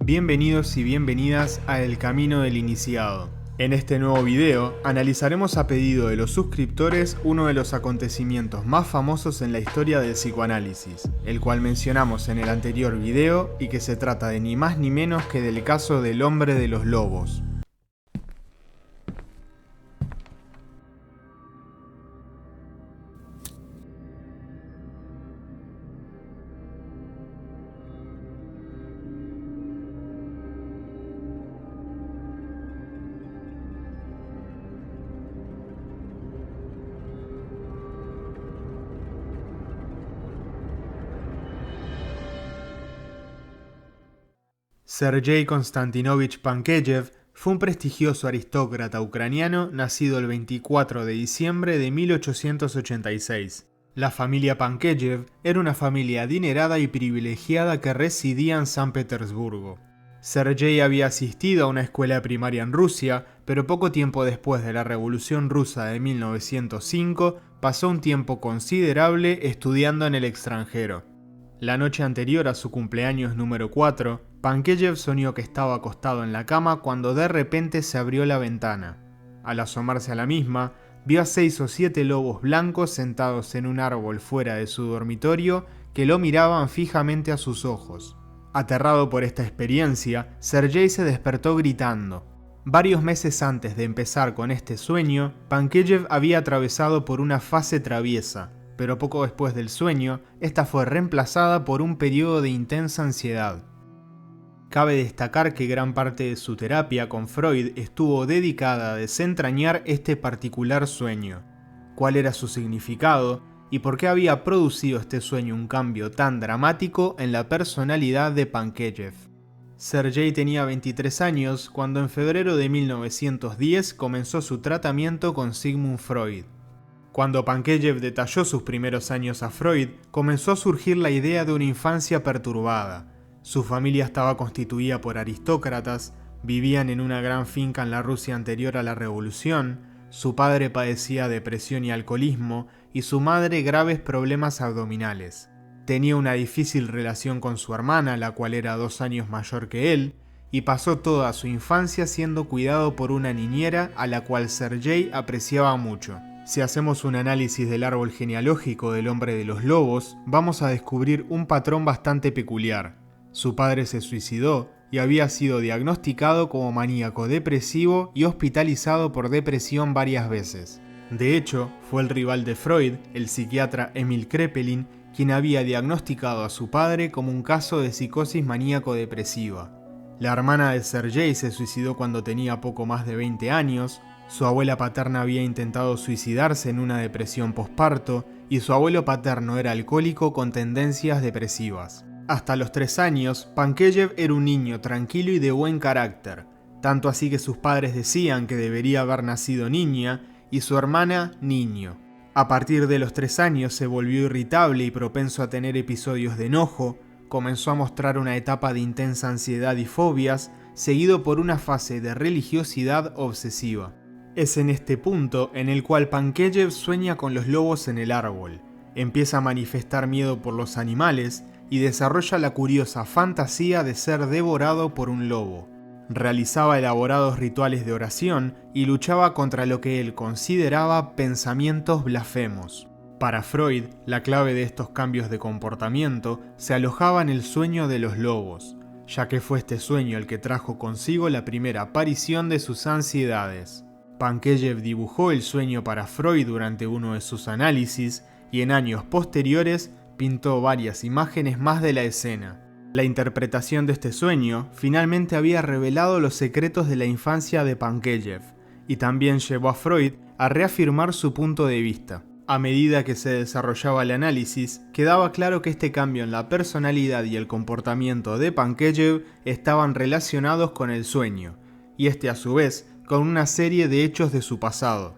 Bienvenidos y bienvenidas a El Camino del Iniciado. En este nuevo video analizaremos a pedido de los suscriptores uno de los acontecimientos más famosos en la historia del psicoanálisis, el cual mencionamos en el anterior video y que se trata de ni más ni menos que del caso del hombre de los lobos. Sergei Konstantinovich Pankejev fue un prestigioso aristócrata ucraniano nacido el 24 de diciembre de 1886. La familia Pankejev era una familia adinerada y privilegiada que residía en San Petersburgo. Sergei había asistido a una escuela primaria en Rusia, pero poco tiempo después de la Revolución Rusa de 1905 pasó un tiempo considerable estudiando en el extranjero. La noche anterior a su cumpleaños número 4, Pankejev soñó que estaba acostado en la cama cuando de repente se abrió la ventana. Al asomarse a la misma, vio a 6 o 7 lobos blancos sentados en un árbol fuera de su dormitorio que lo miraban fijamente a sus ojos. Aterrado por esta experiencia, Sergei se despertó gritando. Varios meses antes de empezar con este sueño, Pankejev había atravesado por una fase traviesa, pero poco después del sueño, esta fue reemplazada por un periodo de intensa ansiedad. Cabe destacar que gran parte de su terapia con Freud estuvo dedicada a desentrañar este particular sueño, cuál era su significado y por qué había producido este sueño un cambio tan dramático en la personalidad de Pankejev. Sergei tenía 23 años cuando en febrero de 1910 comenzó su tratamiento con Sigmund Freud. Cuando Pankejev detalló sus primeros años a Freud, comenzó a surgir la idea de una infancia perturbada. Su familia estaba constituida por aristócratas, vivían en una gran finca en la Rusia anterior a la Revolución, su padre padecía depresión y alcoholismo y su madre graves problemas abdominales. Tenía una difícil relación con su hermana, la cual era 2 años mayor que él, y pasó toda su infancia siendo cuidado por una niñera a la cual Sergei apreciaba mucho. Si hacemos un análisis del árbol genealógico del hombre de los lobos, vamos a descubrir un patrón bastante peculiar. Su padre se suicidó y había sido diagnosticado como maníaco depresivo y hospitalizado por depresión varias veces. De hecho, fue el rival de Freud, el psiquiatra Emil Kraepelin, quien había diagnosticado a su padre como un caso de psicosis maníaco-depresiva. La hermana de Sergei se suicidó cuando tenía poco más de 20 años, su abuela paterna había intentado suicidarse en una depresión posparto y su abuelo paterno era alcohólico con tendencias depresivas. Hasta los 3 años, Pankejev era un niño tranquilo y de buen carácter, tanto así que sus padres decían que debería haber nacido niña y su hermana niño. A partir de los 3 años se volvió irritable y propenso a tener episodios de enojo, comenzó a mostrar una etapa de intensa ansiedad y fobias, seguido por una fase de religiosidad obsesiva. Es en este punto en el cual Pankejev sueña con los lobos en el árbol, empieza a manifestar miedo por los animales y desarrolla la curiosa fantasía de ser devorado por un lobo. Realizaba elaborados rituales de oración y luchaba contra lo que él consideraba pensamientos blasfemos. Para Freud, la clave de estos cambios de comportamiento se alojaba en el sueño de los lobos, ya que fue este sueño el que trajo consigo la primera aparición de sus ansiedades. Pankejev dibujó el sueño para Freud durante uno de sus análisis y en años posteriores pintó varias imágenes más de la escena. La interpretación de este sueño finalmente había revelado los secretos de la infancia de Pankejev y también llevó a Freud a reafirmar su punto de vista. A medida que se desarrollaba el análisis, quedaba claro que este cambio en la personalidad y el comportamiento de Pankejev estaban relacionados con el sueño, y este a su vez con una serie de hechos de su pasado.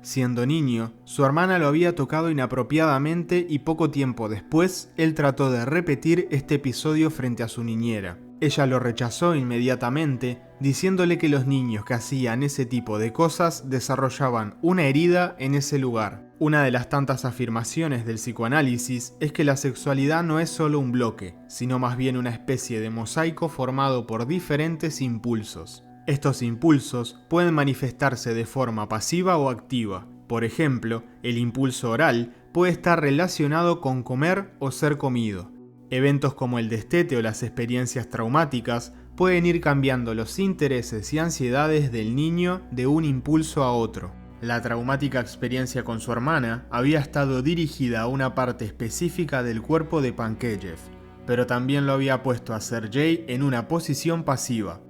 Siendo niño, su hermana lo había tocado inapropiadamente y poco tiempo después, él trató de repetir este episodio frente a su niñera. Ella lo rechazó inmediatamente, diciéndole que los niños que hacían ese tipo de cosas desarrollaban una herida en ese lugar. Una de las tantas afirmaciones del psicoanálisis es que la sexualidad no es solo un bloque, sino más bien una especie de mosaico formado por diferentes impulsos. Estos impulsos pueden manifestarse de forma pasiva o activa. Por ejemplo, el impulso oral puede estar relacionado con comer o ser comido. Eventos como el destete o las experiencias traumáticas pueden ir cambiando los intereses y ansiedades del niño de un impulso a otro. La traumática experiencia con su hermana había estado dirigida a una parte específica del cuerpo de Pankejeff, pero también lo había puesto a Sergei en una posición pasiva.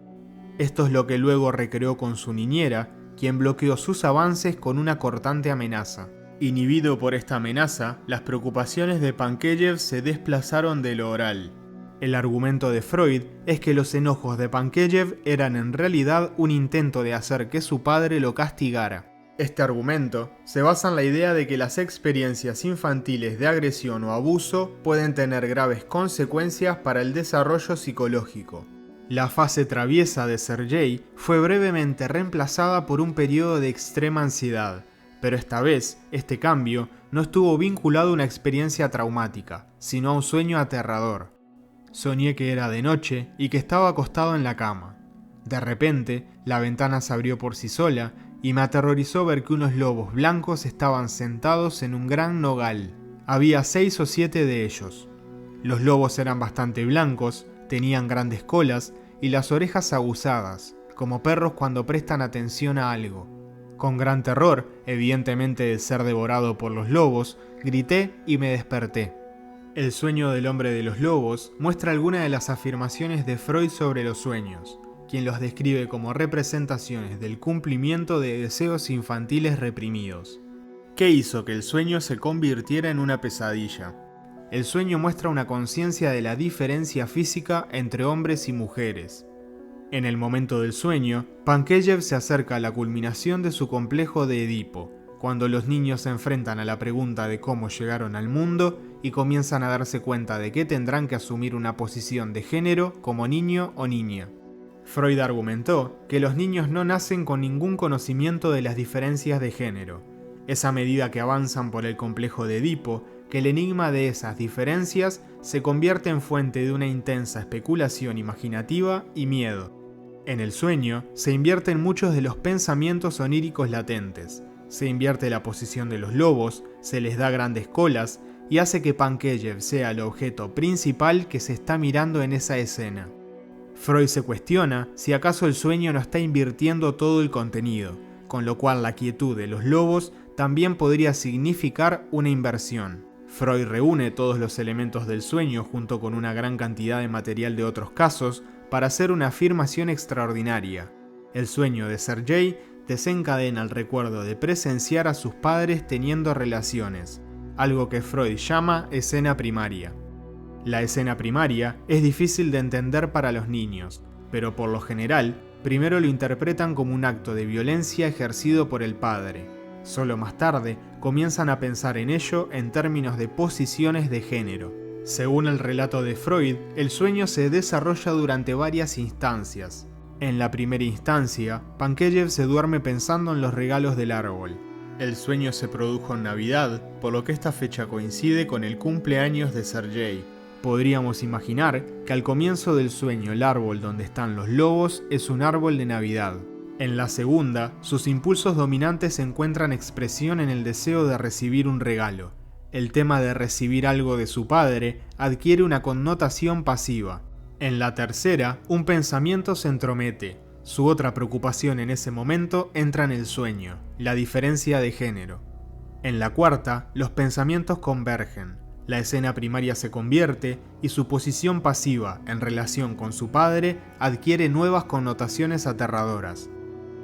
Esto es lo que luego recreó con su niñera, quien bloqueó sus avances con una cortante amenaza. Inhibido por esta amenaza, las preocupaciones de Pankejeff se desplazaron de lo oral. El argumento de Freud es que los enojos de Pankejeff eran en realidad un intento de hacer que su padre lo castigara. Este argumento se basa en la idea de que las experiencias infantiles de agresión o abuso pueden tener graves consecuencias para el desarrollo psicológico. La fase traviesa de Sergei fue brevemente reemplazada por un periodo de extrema ansiedad, pero esta vez, este cambio no estuvo vinculado a una experiencia traumática, sino a un sueño aterrador. Soñé que era de noche y que estaba acostado en la cama. De repente, la ventana se abrió por sí sola y me aterrorizó ver que unos lobos blancos estaban sentados en un gran nogal. Había 6 o 7 de ellos. Los lobos eran bastante blancos, tenían grandes colas y las orejas aguzadas, como perros cuando prestan atención a algo. Con gran terror, evidentemente de ser devorado por los lobos, grité y me desperté. El sueño del hombre de los lobos muestra algunas de las afirmaciones de Freud sobre los sueños, quien los describe como representaciones del cumplimiento de deseos infantiles reprimidos. ¿Qué hizo que el sueño se convirtiera en una pesadilla? El sueño muestra una conciencia de la diferencia física entre hombres y mujeres. En el momento del sueño, Pankejeff se acerca a la culminación de su complejo de Edipo, cuando los niños se enfrentan a la pregunta de cómo llegaron al mundo y comienzan a darse cuenta de que tendrán que asumir una posición de género como niño o niña. Freud argumentó que los niños no nacen con ningún conocimiento de las diferencias de género. Es a medida que avanzan por el complejo de Edipo que el enigma de esas diferencias se convierte en fuente de una intensa especulación imaginativa y miedo. En el sueño se invierten muchos de los pensamientos oníricos latentes. Se invierte la posición de los lobos, se les da grandes colas y hace que Pankejeff sea el objeto principal que se está mirando en esa escena. Freud se cuestiona si acaso el sueño no está invirtiendo todo el contenido, con lo cual la quietud de los lobos también podría significar una inversión. Freud reúne todos los elementos del sueño junto con una gran cantidad de material de otros casos para hacer una afirmación extraordinaria. El sueño de Sergei desencadena el recuerdo de presenciar a sus padres teniendo relaciones, algo que Freud llama escena primaria. La escena primaria es difícil de entender para los niños, pero por lo general, primero lo interpretan como un acto de violencia ejercido por el padre. Solo más tarde comienzan a pensar en ello en términos de posiciones de género. Según el relato de Freud, el sueño se desarrolla durante varias instancias. En la primera instancia, Pankejeff se duerme pensando en los regalos del árbol. El sueño se produjo en Navidad, por lo que esta fecha coincide con el cumpleaños de Sergei. Podríamos imaginar que al comienzo del sueño el árbol donde están los lobos es un árbol de Navidad. En la segunda, sus impulsos dominantes encuentran expresión en el deseo de recibir un regalo. El tema de recibir algo de su padre adquiere una connotación pasiva. En la tercera, un pensamiento se entromete. Su otra preocupación en ese momento entra en el sueño, la diferencia de género. En la cuarta, los pensamientos convergen. La escena primaria se convierte y su posición pasiva en relación con su padre adquiere nuevas connotaciones aterradoras.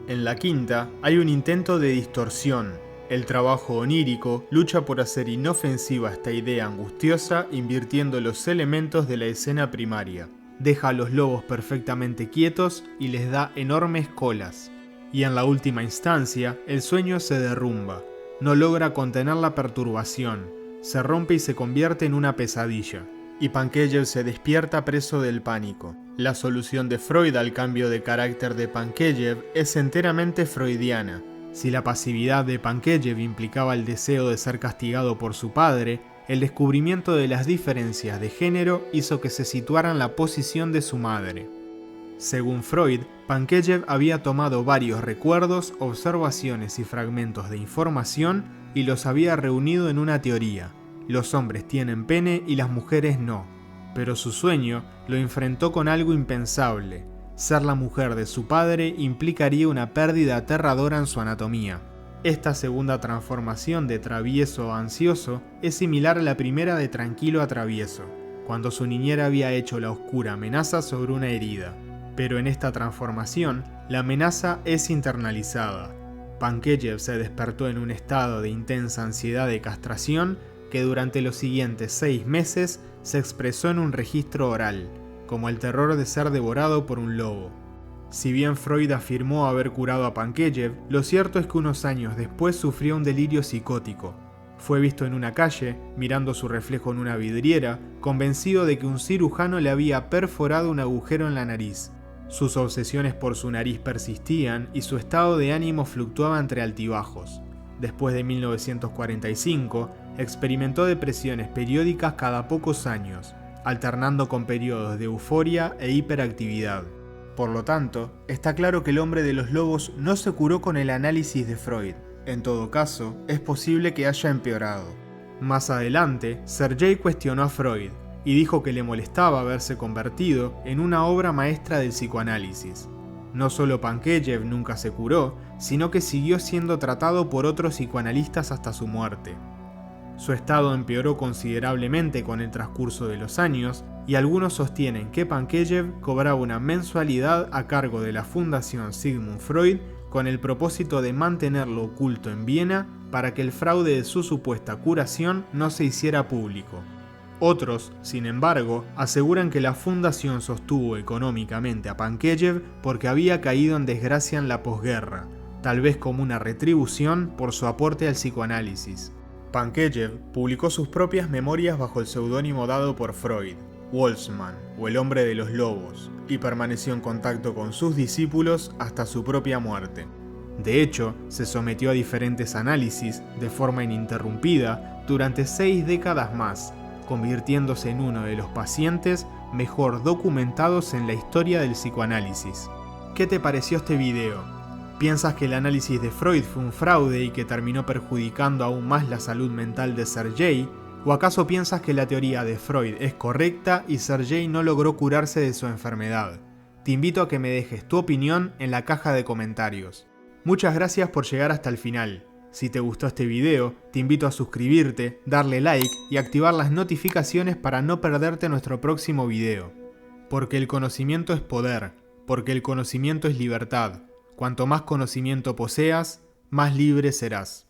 En la quinta, hay un intento de distorsión. El trabajo onírico lucha por hacer inofensiva esta idea angustiosa invirtiendo los elementos de la escena primaria. Deja a los lobos perfectamente quietos y les da enormes colas. Y en la última instancia, el sueño se derrumba. No logra contener la perturbación. Se rompe y se convierte en una pesadilla. y Pankejeff se despierta preso del pánico. La solución de Freud al cambio de carácter de Pankejeff es enteramente freudiana. Si la pasividad de Pankejeff implicaba el deseo de ser castigado por su padre, el descubrimiento de las diferencias de género hizo que se situara en la posición de su madre. Según Freud, Pankejeff había tomado varios recuerdos, observaciones y fragmentos de información y los había reunido en una teoría. Los hombres tienen pene y las mujeres no. Pero su sueño lo enfrentó con algo impensable. Ser la mujer de su padre implicaría una pérdida aterradora en su anatomía. Esta segunda transformación de travieso a ansioso es similar a la primera de tranquilo a travieso, cuando su niñera había hecho la oscura amenaza sobre una herida. Pero en esta transformación, la amenaza es internalizada. Pankejeff se despertó en un estado de intensa ansiedad de castración que durante los siguientes 6 meses se expresó en un registro oral, como el terror de ser devorado por un lobo. Si bien Freud afirmó haber curado a Pankejeff, lo cierto es que unos años después sufrió un delirio psicótico. Fue visto en una calle, mirando su reflejo en una vidriera, convencido de que un cirujano le había perforado un agujero en la nariz. Sus obsesiones por su nariz persistían y su estado de ánimo fluctuaba entre altibajos. Después de 1945, experimentó depresiones periódicas cada pocos años, alternando con periodos de euforia e hiperactividad. Por lo tanto, está claro que el hombre de los lobos no se curó con el análisis de Freud. En todo caso, es posible que haya empeorado. Más adelante, Sergei cuestionó a Freud y dijo que le molestaba haberse convertido en una obra maestra del psicoanálisis. No solo Pankejeff nunca se curó, sino que siguió siendo tratado por otros psicoanalistas hasta su muerte. Su estado empeoró considerablemente con el transcurso de los años y algunos sostienen que Pankejeff cobraba una mensualidad a cargo de la Fundación Sigmund Freud con el propósito de mantenerlo oculto en Viena para que el fraude de su supuesta curación no se hiciera público. Otros, sin embargo, aseguran que la fundación sostuvo económicamente a Pankejeff porque había caído en desgracia en la posguerra, tal vez como una retribución por su aporte al psicoanálisis. Pankejeff publicó sus propias memorias bajo el seudónimo dado por Freud, Walsman, o el hombre de los lobos, y permaneció en contacto con sus discípulos hasta su propia muerte. De hecho, se sometió a diferentes análisis de forma ininterrumpida durante 6 décadas más, convirtiéndose en uno de los pacientes mejor documentados en la historia del psicoanálisis. ¿Qué te pareció este video? ¿Piensas que el análisis de Freud fue un fraude y que terminó perjudicando aún más la salud mental de Sergei? ¿O acaso piensas que la teoría de Freud es correcta y Sergei no logró curarse de su enfermedad? Te invito a que me dejes tu opinión en la caja de comentarios. Muchas gracias por llegar hasta el final. Si te gustó este video, te invito a suscribirte, darle like y activar las notificaciones para no perderte nuestro próximo video. Porque el conocimiento es poder, porque el conocimiento es libertad. Cuanto más conocimiento poseas, más libre serás.